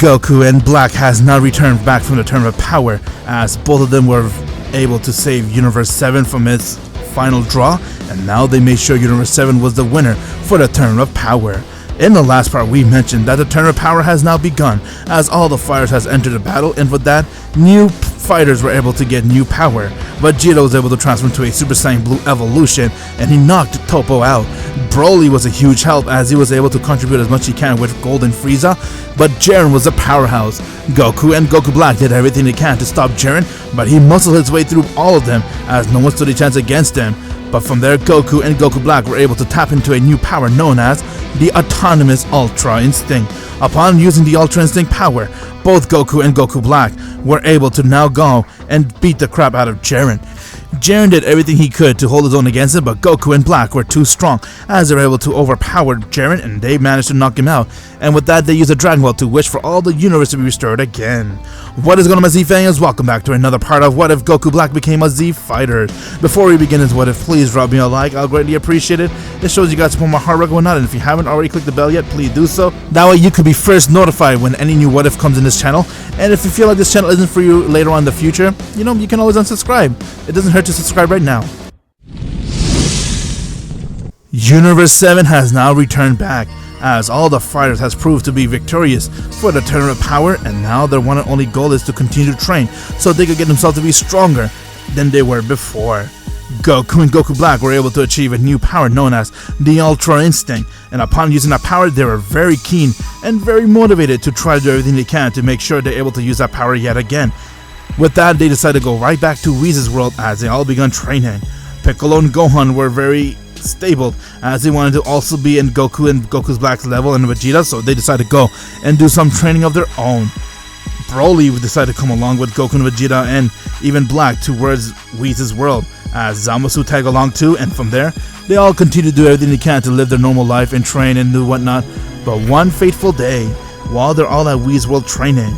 Goku and Black has now returned back from the Tournament of Power, as both of them were able to save Universe 7 from its final draw, and now they made sure Universe 7 was the winner for the Tournament of Power. In the last part, we mentioned that the Tournament of Power has now begun, as all the fighters has entered the battle, and with that, new fighters were able to get new power. Vegeta was able to transform to a Super Saiyan Blue evolution, and he knocked Toppo out. Broly was a huge help, as he was able to contribute as much as he can with Golden Frieza, but Jiren was a powerhouse. Goku and Goku Black did everything they can to stop Jiren, but he muscled his way through all of them, as no one stood a chance against him. But from there, Goku and Goku Black were able to tap into a new power known as the Autonomous Ultra Instinct. Upon using the Ultra Instinct power, both Goku and Goku Black were able to now go and beat the crap out of Jiren. Jiren did everything he could to hold his own against him, but Goku and Black were too strong, as they were able to overpower Jiren, and they managed to knock him out. And with that, they used a Dragon Ball to wish for all the universe to be restored again. What is going on, my Z fans? Welcome back to another part of What If Goku Black Became a Z Fighter. Before we begin this What If, please drop me a like. I'll greatly appreciate it. It shows you guys support my hard work and whatnot, and if you haven't already clicked the bell yet, please do so. That way you could be first notified when any new What If comes in this channel. And if you feel like this channel isn't for you later on in the future, you know, you can always unsubscribe. It doesn't hurt to subscribe right now. Universe 7 has now returned back, as all the fighters has proved to be victorious for the Tournament of Power, and now their one and only goal is to continue to train so they could get themselves to be stronger than they were before. Goku and Goku Black were able to achieve a new power known as the Ultra Instinct, and upon using that power, they were very keen and very motivated to try to do everything they can to make sure they're able to use that power yet again. With that, they decided to go right back to Whis' world as they all begun training. Piccolo and Gohan were very stable, as they wanted to also be in Goku and Goku's Black's level and Vegeta, so they decided to go and do some training of their own. Broly decided to come along with Goku and Vegeta and even Black towards Whis' world, as Zamasu tagged along too, and from there, they all continue to do everything they can to live their normal life and train and do whatnot. But one fateful day, while they're all at Whis' world training,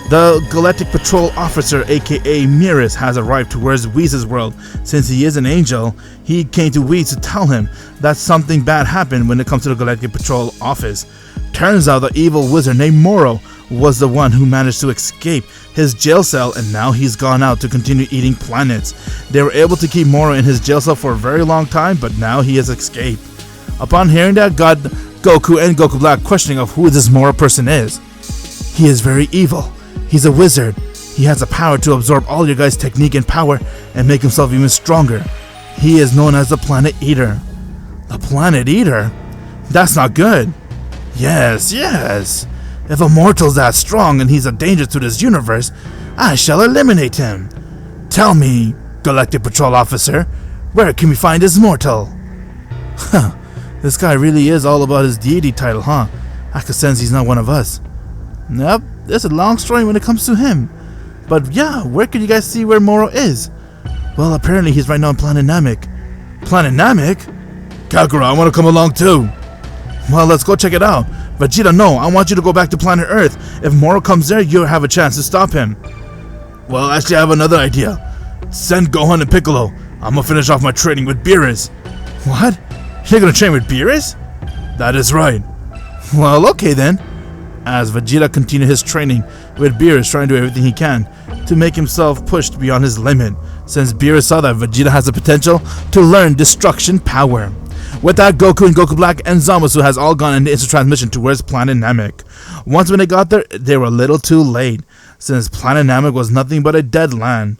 the Galactic Patrol Officer, aka Mirrors, has arrived towards Whis' world. Since he is an angel, he came to Whis to tell him that something bad happened when it comes to the Galactic Patrol office. Turns out the evil wizard named Moro was the one who managed to escape his jail cell, and now he's gone out to continue eating planets. They were able to keep Moro in his jail cell for a very long time, but now he has escaped. Upon hearing that, got Goku and Goku Black questioning of who this Moro person is. He is very evil. He's a wizard. He has the power to absorb all your guys' technique and power and make himself even stronger. He is known as the Planet Eater. The Planet Eater? That's not good. Yes. If a mortal's that strong and he's a danger to this universe, I shall eliminate him. Tell me, Galactic Patrol Officer, where can we find this mortal? Huh, this guy really is all about his deity title, huh? I could sense he's not one of us. Nope, there's a long story when it comes to him. But yeah, where can you guys see where Moro is? Well, apparently he's right now on Planet Namek. Planet Namek? Kakura, I want to come along too. Well, let's go check it out. Vegeta, no, I want you to go back to Planet Earth. If Moro comes there, you'll have a chance to stop him. Well, actually, I have another idea. Send Gohan and Piccolo. I'm gonna finish off my training with Beerus. What? You're gonna train with Beerus? That is right. Well, okay then. As Vegeta continued his training with Beerus, trying to do everything he can to make himself pushed beyond his limit, since Beerus saw that Vegeta has the potential to learn destruction power. With that, Goku and Goku Black and Zamasu has all gone into instant transmission towards Planet Namek. Once when they got there, they were a little too late, since Planet Namek was nothing but a dead land.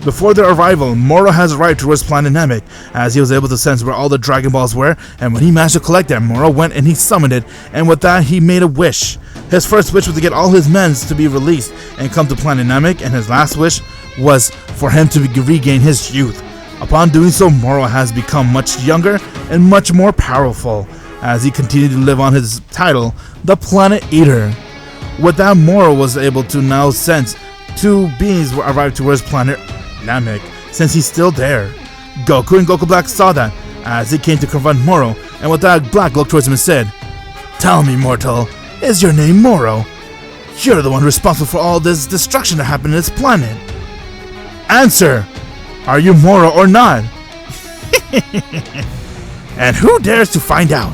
Before their arrival, Moro has arrived towards Planet Namek, as he was able to sense where all the Dragon Balls were, and when he managed to collect them, Moro went and he summoned it, and with that, he made a wish. His first wish was to get all his men to be released and come to Planet Namek, and his last wish was for him to regain his youth. Upon doing so, Moro has become much younger and much more powerful, as he continued to live on his title, the Planet Eater. With that, Moro was able to now sense two beings arrived towards Planet Namek, since he's still there. Goku and Goku Black saw that, as he came to confront Moro, and with that, Black looked towards him and said, "Tell me, mortal, is your name Moro? You're the one responsible for all this destruction that happened in this planet. Answer! Are you Moro or not?" And who dares to find out?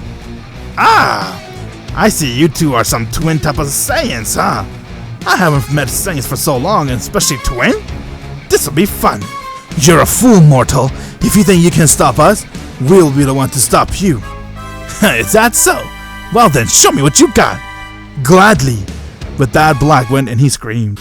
Ah, I see you two are some twin type of Saiyans, huh? I haven't met Saiyans for so long, and especially twin? This'll be fun. You're a fool, mortal. If you think you can stop us, we'll be the one to stop you. Is that so? Well then, show me what you got. Gladly. With that, Black went and he screamed.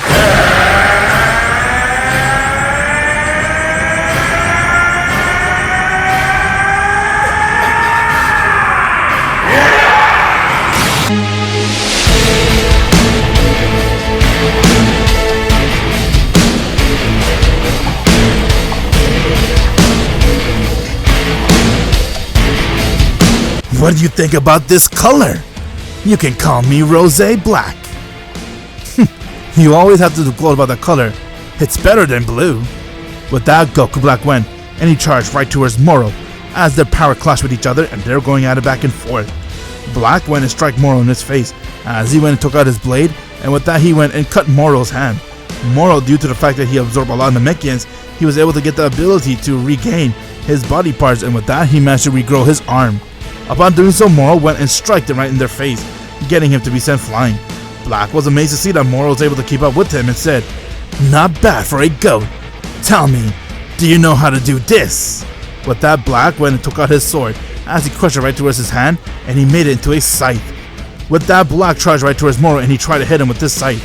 What do you think about this color? You can call me Rose Black. You always have to do gold about the color. It's better than blue. With that, Goku Black went, and he charged right towards Moro, as their power clashed with each other and they're going at it back and forth. Black went and struck Moro in his face, as he went and took out his blade, and with that he went and cut Moro's hand. Moro, due to the fact that he absorbed a lot of Namekians, he was able to get the ability to regain his body parts, and with that he managed to regrow his arm. Upon doing so, Moro went and struck them right in their face, getting him to be sent flying. Black was amazed to see that Moro was able to keep up with him and said, "Not bad for a goat. Tell me, do you know how to do this?" With that, Black went and took out his sword, as he crushed it right towards his hand, and he made it into a scythe. With that, Black charged right towards Moro and he tried to hit him with this scythe.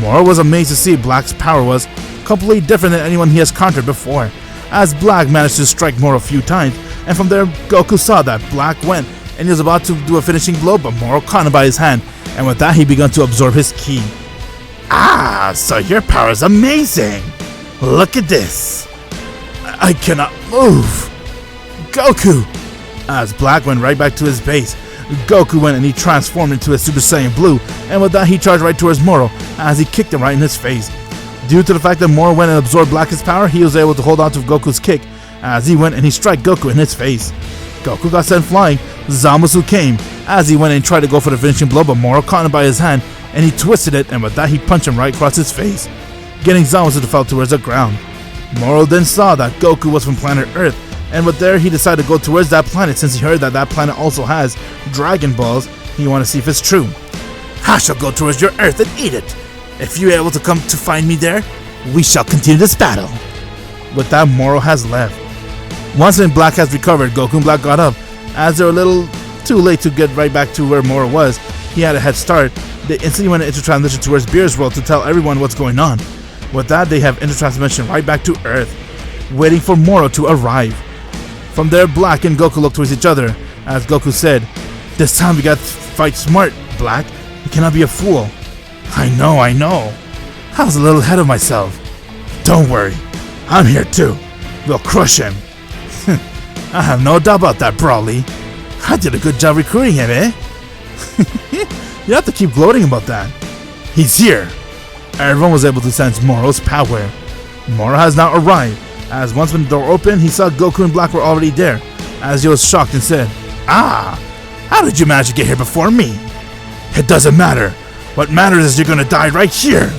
Moro was amazed to see Black's power was completely different than anyone he has conquered before, as Black managed to strike Moro a few times, and from there Goku saw that Black went and he was about to do a finishing blow, but Moro caught him by his hand, and with that he began to absorb his ki. "Ah, so your power is amazing! Look at this! I cannot move! Goku!" As Black went right back to his base, Goku went and he transformed into a Super Saiyan Blue, and with that he charged right towards Moro, as he kicked him right in his face. Due to the fact that Moro went and absorbed Black's power, he was able to hold on to Goku's kick, as he went and he struck Goku in his face. Goku got sent flying. Zamasu came, as he went and tried to go for the finishing blow, but Moro caught him by his hand, and he twisted it, and with that he punched him right across his face, getting Zamasu to fall towards the ground. Moro then saw that Goku was from planet Earth, and with there he decided to go towards that planet since he heard that that planet also has Dragon Balls. He wanted to see if it's true. "I shall go towards your Earth and eat it. If you're able to come to find me there, we shall continue this battle." With that, Moro has left. Once when Black has recovered, Goku and Black got up. As they were a little too late to get right back to where Moro was, he had a head start. They instantly went into transition towards Beer's world to tell everyone what's going on. With that, they have intertransmission right back to Earth, waiting for Moro to arrive. From there, Black and Goku looked towards each other, as Goku said, "This time we got to fight smart, Black. You cannot be a fool." I know. I was a little ahead of myself. Don't worry, I'm here too. We'll crush him. I have no doubt about that, Broly. I did a good job recruiting him, eh? You have to keep gloating about that. He's here. Everyone was able to sense Moro's power. Moro has now arrived, as once when the door opened, he saw Goku and Black were already there, as he was shocked and said, "Ah, how did you manage to get here before me?" "It doesn't matter. What matters is you're gonna die right here."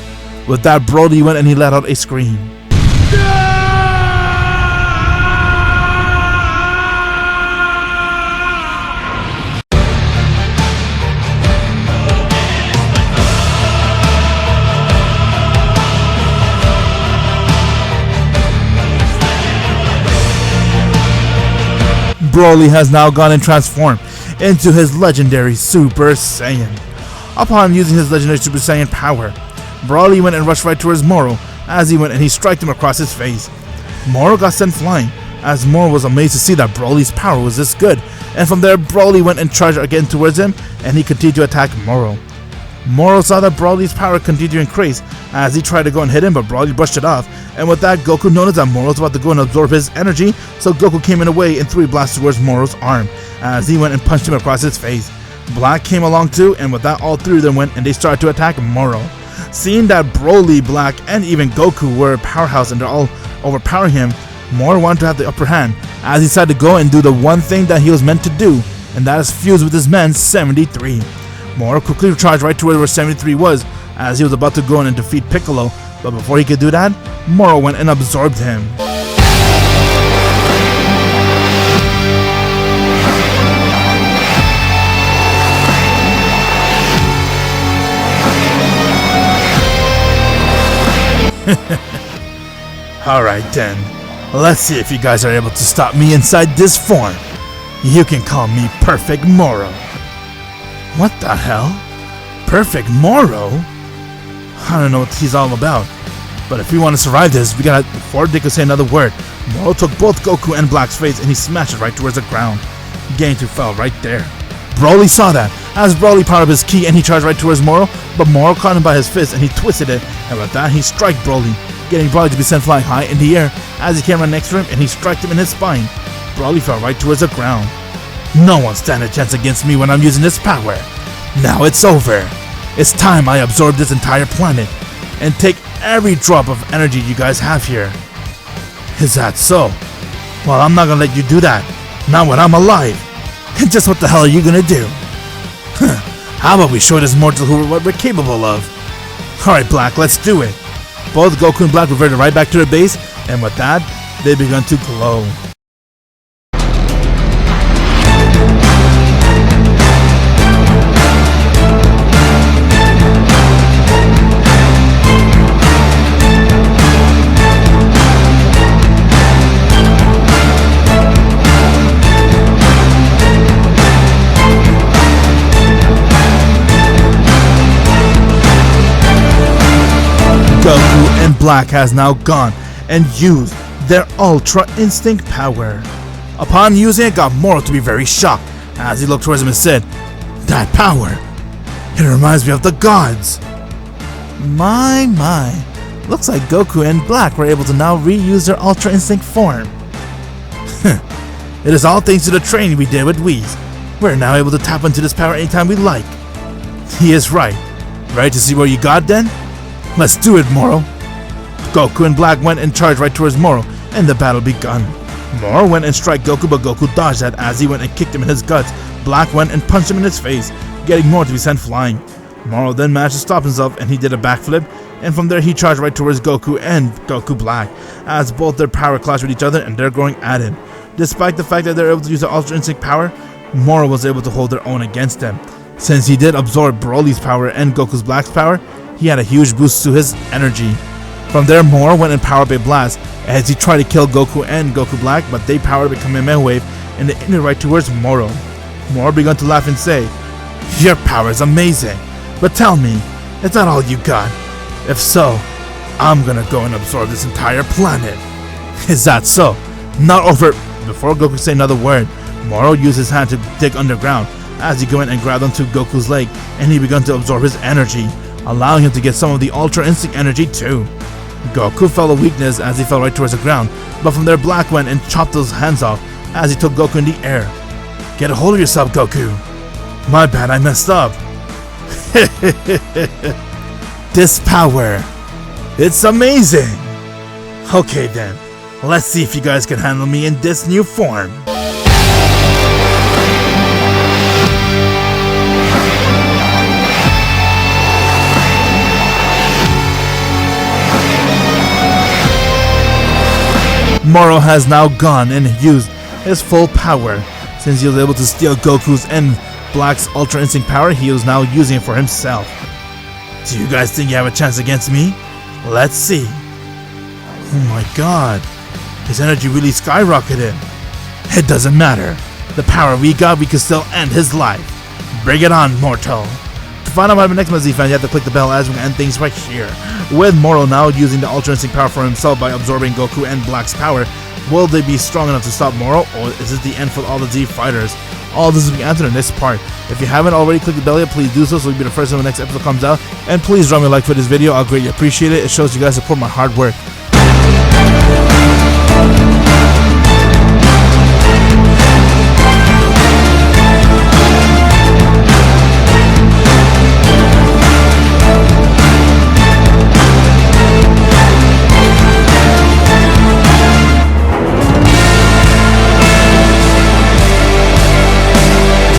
With that, Broly went and he let out a scream. Broly has now gone and transformed into his legendary Super Saiyan. Upon using his legendary Super Saiyan power, Broly went and rushed right towards Moro, as he went and he struck him across his face. Moro got sent flying, as Moro was amazed to see that Broly's power was this good, and from there Broly went and charged again towards him, and he continued to attack Moro. Moro saw that Broly's power continued to increase, as he tried to go and hit him, but Broly brushed it off, and with that, Goku noticed that Moro was about to go and absorb his energy, so Goku came in a way and threw a blast towards Moro's arm, as he went and punched him across his face. Black came along too, and with that, all three of them went and they started to attack Moro. Seeing that Broly, Black, and even Goku were a powerhouse and they're all overpowering him, Moro wanted to have the upper hand, as he decided to go and do the one thing that he was meant to do, and that is fuse with his men 73. Moro quickly charged right toward where 73 was, as he was about to go in and defeat Piccolo, but before he could do that, Moro went and absorbed him. Alright then, let's see if you guys are able to stop me inside this form. You can call me Perfect Moro. What the hell? Perfect Moro? I don't know what he's all about. But if we want to survive this, we gotta, before they could say another word, Moro took both Goku and Black's face and he smashed it right towards the ground. Game 2 fell right there. Broly saw that, as Broly powered up his ki and he charged right towards Moro, but Moro caught him by his fist and he twisted it, and with that he struck Broly, getting Broly to be sent flying high in the air as he came right next to him and he struck him in his spine. Broly fell right towards the ground. No one stand a chance against me when I'm using this power. Now it's over. It's time I absorb this entire planet and take every drop of energy you guys have here. Is that so? Well, I'm not gonna let you do that. Not when I'm alive. Just what the hell are you gonna do? How about we show this mortal what we're capable of? Alright Black, let's do it. Both Goku and Black reverted right back to their base, and with that, they began to glow. Goku and Black has now gone and used their Ultra Instinct power. Upon using it, got Moro to be very shocked as he looked towards him and said, "That power, it reminds me of the gods." My, looks like Goku and Black were able to now reuse their Ultra Instinct form. It is all thanks to the training we did with Whis. We're now able to tap into this power anytime we like. He is right. Ready to see what you got then? Let's do it, Moro. Goku and Black went and charged right towards Moro, and the battle begun. Moro went and struck Goku, but Goku dodged that as he went and kicked him in his guts. Black went and punched him in his face, getting Moro to be sent flying. Moro then managed to stop himself, and he did a backflip, and from there he charged right towards Goku and Goku Black, as both their power clashed with each other and they're going at it. Despite the fact that they're able to use their Ultra Instinct power, Moro was able to hold their own against them. Since he did absorb Broly's power and Goku's Black's power, he had a huge boost to his energy. From there, Moro went and powered up a blast as he tried to kill Goku and Goku Black, but they powered up a Kamehameha wave and they aimed it right towards Moro. Moro began to laugh and say, "Your power is amazing, but tell me, is that all you got? If so, I'm gonna go and absorb this entire planet." Is that so? Not over. Before Goku could say another word, Moro used his hand to dig underground as he went and grabbed onto Goku's leg and he began to absorb his energy, allowing him to get some of the Ultra Instinct energy too. Goku felt a weakness as he fell right towards the ground, but from there Black went and chopped those hands off as he took Goku in the air. Get a hold of yourself, Goku. My bad, I messed up. This power, it's amazing. Okay then, let's see if you guys can handle me in this new form. Moro has now gone and used his full power. Since he was able to steal Goku's and Black's Ultra Instinct power, he was now using it for himself. Do you guys think you have a chance against me? Let's see. Oh my god, his energy really skyrocketed. It doesn't matter. The power we got, we can still end his life. Bring it on, mortal. To find out what happens next, my Z fans, you have to click the bell as we end things right here. With Moro now using the Ultra Instinct power for himself by absorbing Goku and Black's power, will they be strong enough to stop Moro, or is this the end for all the Z fighters? All this will be answered in this part. If you haven't already clicked the bell yet, please do so you'll be the first when the next episode comes out. And please drop me a like for this video, I'll greatly appreciate it. It shows you guys support my hard work.